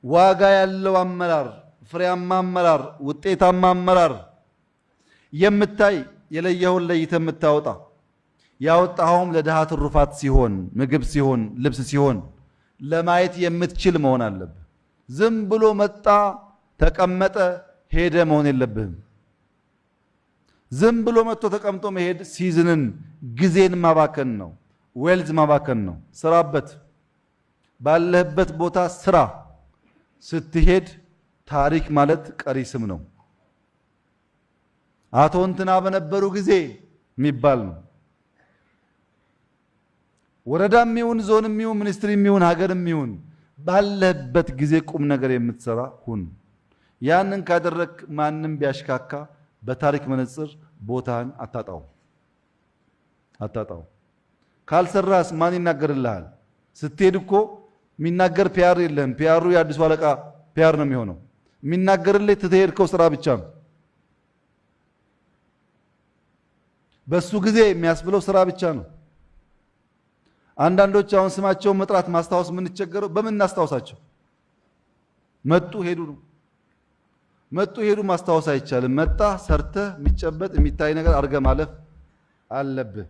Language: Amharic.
ዋጋ ያለው አመራር፣ ፍሬያማ አመራር፣ ውጤታማ አመራር የምታይ የለየውን ለይተህ የምታወጣ ያወጣኸውም ለድሃ ትሩፋት ሲሆን ምግብ ሲሆን ልብስ ሲሆን ለማየት የምትችል መሆን አለብህ። ዝም ብሎ መጣ ተቀመጠ ሄደ መሆን የለብህም። ዝም ብሎ መጥቶ ተቀምጦ መሄድ ሲዝንን ጊዜን ማባከን ነው፣ ዌልዝ ማባከን ነው። ስራበት፣ ባለህበት ቦታ ስራ። ስትሄድ ታሪክ ማለት ቀሪ ስም ነው። አቶ እንትና በነበሩ ጊዜ የሚባል ነው። ወረዳም ይሁን ዞንም ይሁን ሚኒስትሪም ይሁን ሀገርም ይሁን ባለህበት ጊዜ ቁም ነገር የምትሰራ ሁን። ያንን ካደረክ ማንም ቢያሽካካ በታሪክ መነጽር ቦታን አታጣው። ካልሰራስ ማን ይናገርልሃል? ስትሄድ እኮ የሚናገር ፒአር የለህም። ፒአሩ የአዲሱ አለቃ ፒአር ነው የሚሆነው። የሚናገርልህ ትተሄድከው ስራ ብቻ ነው። በሱ ጊዜ የሚያስብለው ስራ ብቻ ነው። አንዳንዶች አሁን ስማቸውን መጥራት ማስታወስ የምንቸገረው በምን እናስታውሳቸው? መጡ ሄዱ ነው። መጡ ሄዱ ማስታወስ አይቻልም። መጣ ሰርተህ የሚጨበጥ የሚታይ ነገር አድርገህ ማለፍ አለብህ።